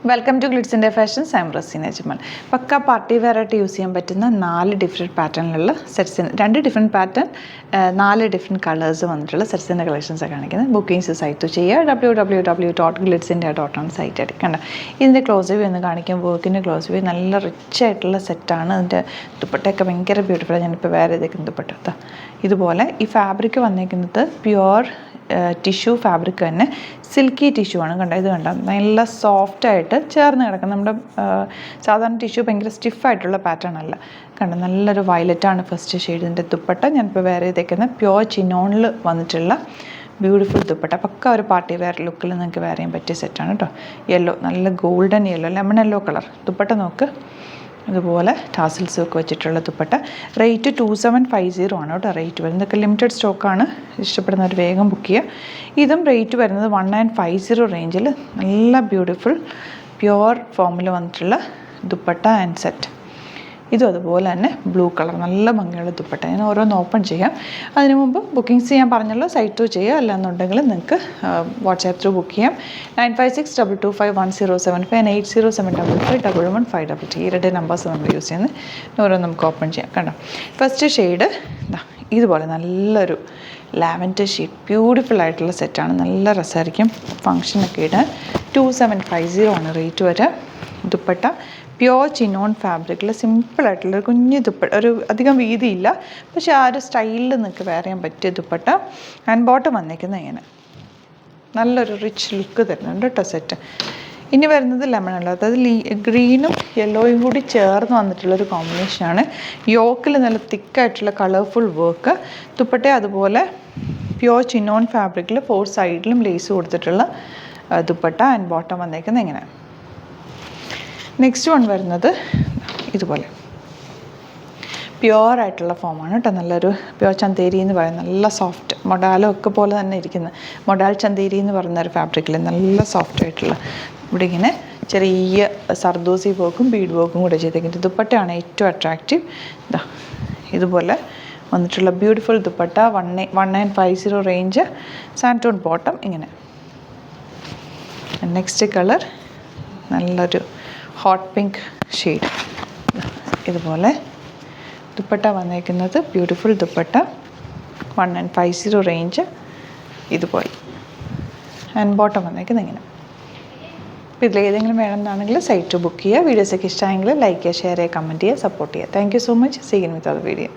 Welcome to glitz India fashions. I'm Razeena Ajmal. പക്ക party വെയറായിട്ട് use ചെയ്യാൻ പറ്റുന്ന 4 ഡിഫറെൻറ്റ് പാറ്റേണിലുള്ള സെറ്റ്സിന് 2 ഡിഫറെൻറ്റ് പാറ്റേൺ 4 ഡിഫറെൻറ്റ് കളേഴ്സ് വന്നിട്ടുള്ള സെറ്റ്സിൻ്റെ കളക്ഷൻസാണ് കാണിക്കുന്നത്. ബുക്കിംഗ്സ് സൈറ്റ് ചെയ്യുക www.glitzindia.com സൈറ്റ് ആയിട്ട് കണ്ട. ഇതിൻ്റെ ക്ലോസ് വ്യൂ എന്ന് കാണിക്കും. വർക്കിൻ്റെ ക്ലോസ് വ്യൂ നല്ല റിച്ച് ആയിട്ടുള്ള സെറ്റാണ്. അതിൻ്റെ ദുപ്പട്ടയൊക്കെ ഭയങ്കര ബ്യൂട്ടിഫുള്ളാണ്. ഞാനിപ്പോൾ വേറെ ഏതൊക്കെ ദുപ്പട്ട ഇതുപോലെ ഈ ഫാബ്രിക് വന്നിരിക്കുന്നത് പ്യുവർ ടിഷ്യൂ ഫാബ്രിക് തന്നെ സിൽക്കി ടിഷ്യൂ ആണ്. കണ്ട ഇത് കണ്ട നല്ല സോഫ്റ്റായിട്ട് ചേർന്ന് കിടക്കുന്ന നമ്മുടെ സാധാരണ ടിഷ്യൂ ഭയങ്കര സ്റ്റിഫായിട്ടുള്ള പാറ്റേൺ അല്ല. കണ്ട നല്ലൊരു വയലറ്റാണ് ഫസ്റ്റ് ഷെയ്ഡ്. ഇതിൻ്റെ ദുപ്പട്ട ഞാനിപ്പോൾ വേറെ ഇതേക്കുന്ന പ്യുവർ ചിനോണിൽ വന്നിട്ടുള്ള ബ്യൂട്ടിഫുൾ ദുപ്പട്ട. പക്ക ഒരു പാർട്ടി വെയർ ലുക്കിൽ നിങ്ങൾക്ക് വേറെ ചെയ്യാൻ പറ്റിയ സെറ്റാണ് കേട്ടോ. യെല്ലോ നല്ല golden yellow lemon yellow colour dupatta നോക്ക്. അതുപോലെ ടാസിൽസ് ഒക്കെ വെച്ചിട്ടുള്ള ദുപ്പട്ട. റേറ്റ് 2750 ആണ് കേട്ടോ റേറ്റ് വരുന്നത്. ഇതൊക്കെ ലിമിറ്റഡ് സ്റ്റോക്കാണ്. ഇഷ്ടപ്പെടുന്നവർ വേഗം ബുക്ക് ചെയ്യുക. ഇതും റേറ്റ് വരുന്നത് 1950 റേഞ്ചിൽ നല്ല ബ്യൂട്ടിഫുൾ പ്യുവർ ഫോമിൽ വന്നിട്ടുള്ള ദുപ്പട്ട ആൻഡ് സെറ്റ്. ഇതും അതുപോലെ തന്നെ ബ്ലൂ കളർ നല്ല ഭംഗിയുള്ള ദുപ്പട്ട. ഞാൻ ഓരോന്ന് ഓപ്പൺ ചെയ്യാം. അതിന് മുമ്പ് ബുക്കിംഗ്സ് ചെയ്യാൻ പറഞ്ഞല്ലോ സൈറ്റ് ത്രൂ ചെയ്യുക. അല്ലാന്നുണ്ടെങ്കിൽ നിങ്ങൾക്ക് വാട്സാപ്പ് ത്രൂ ബുക്ക് ചെയ്യാം. 9562251075 and 8075551153 ഈ 2 നമ്പേഴ്സ് നമ്മൾ യൂസ് ചെയ്യുന്നത്. ഓരോന്ന് നമുക്ക് ഓപ്പൺ ചെയ്യാം. കണ്ടോ ഫസ്റ്റ് ഷെയ്ഡ് ഇതുപോലെ നല്ലൊരു ലാവൻഡർ ഷെയ്ഡ് ബ്യൂട്ടിഫുൾ ആയിട്ടുള്ള സെറ്റാണ്. നല്ല രസമായിരിക്കും ഫങ്ഷനൊക്കെ ഇടാൻ. 2750 ആണ് റേറ്റ് വരെ. ദുപ്പട്ട പ്യുവർ ചിനോൺ ഫാബ്രിക്കിൽ സിമ്പിളായിട്ടുള്ള ഒരു കുഞ്ഞ് ദുപ്പട്ട. ഒരു അധികം വീതിയില്ല, പക്ഷേ ആ ഒരു സ്റ്റൈലിൽ നിങ്ങൾക്ക് വേറെ ചെയ്യാൻ പറ്റിയ ദുപ്പട്ട. ആൻഡ് ബോട്ടം വന്നേക്കുന്നത് ഇങ്ങനെ നല്ലൊരു റിച്ച് ലുക്ക് തരുന്നുണ്ട് കേട്ടോ സെറ്റ്. ഇനി വരുന്നത് ലെമൺ അല്ല, അതായത് ഗ്രീനും യെല്ലോയും കൂടി ചേർന്ന് വന്നിട്ടുള്ളൊരു കോമ്പിനേഷനാണ്. യോക്കിൽ നല്ല തിക്കായിട്ടുള്ള കളർഫുൾ വർക്ക്. ദുപ്പട്ട അതുപോലെ പ്യുവർ ചിനോൺ ഫാബ്രിക്കിൽ 4 സൈഡിലും ലേസ് കൊടുത്തിട്ടുള്ള ദുപ്പട്ട. ആൻഡ് ബോട്ടം വന്നേക്കുന്നത് ഇങ്ങനെ. നെക്സ്റ്റ് വൺ വരുന്നത് ഇതുപോലെ പ്യുവർ ആയിട്ടുള്ള ഫോമാണ് കേട്ടോ. നല്ലൊരു പ്യുവർ ചന്തേരി എന്ന് പറയുന്നത് നല്ല സോഫ്റ്റ് മൊഡാലോ ഒക്കെ പോലെ തന്നെ ഇരിക്കുന്ന മൊഡാൽ ചന്തേരി എന്ന് പറയുന്ന ഒരു ഫാബ്രിക്കിൽ നല്ല സോഫ്റ്റ് ആയിട്ടുള്ള ഇവിടെ ഇങ്ങനെ ചെറിയ സർദോസി വർക്കും ബീഡ് വർക്കും കൂടെ ചെയ്തേക്കുന്നത്. ദുപ്പട്ടയാണ് ഏറ്റവും അട്രാക്റ്റീവ്. ഇതുപോലെ വന്നിട്ടുള്ള ബ്യൂട്ടിഫുൾ ദുപ്പട്ട. 1950 റേഞ്ച്. സാൻറ്റോൺ ബോട്ടം ഇങ്ങനെ. നെക്സ്റ്റ് കളർ നല്ലൊരു ഹോട്ട് പിങ്ക് ഷെയ്ഡ്. ഇതുപോലെ ദുപ്പട്ട വന്നേക്കുന്നത് ബ്യൂട്ടിഫുൾ ദുപ്പട്ട. 1950 റേഞ്ച് ഇതുപോലെ. ആൻഡ് ബോട്ടം വന്നേക്കുന്നത് ഇങ്ങനെ. അപ്പോൾ ഇതിലേതെങ്കിലും വേണമെന്നാണെങ്കിൽ സൈറ്റ് ബുക്ക് ചെയ്യുക. വീഡിയോസൊക്കെ ഇഷ്ടമായെങ്കിൽ ലൈക്ക് ചെയ്യുക, ഷെയർ ചെയ്യുക, കമൻറ്റ് ചെയ്യുക, സപ്പോർട്ട് ചെയ്യുക. Thank you so much. See you with our video.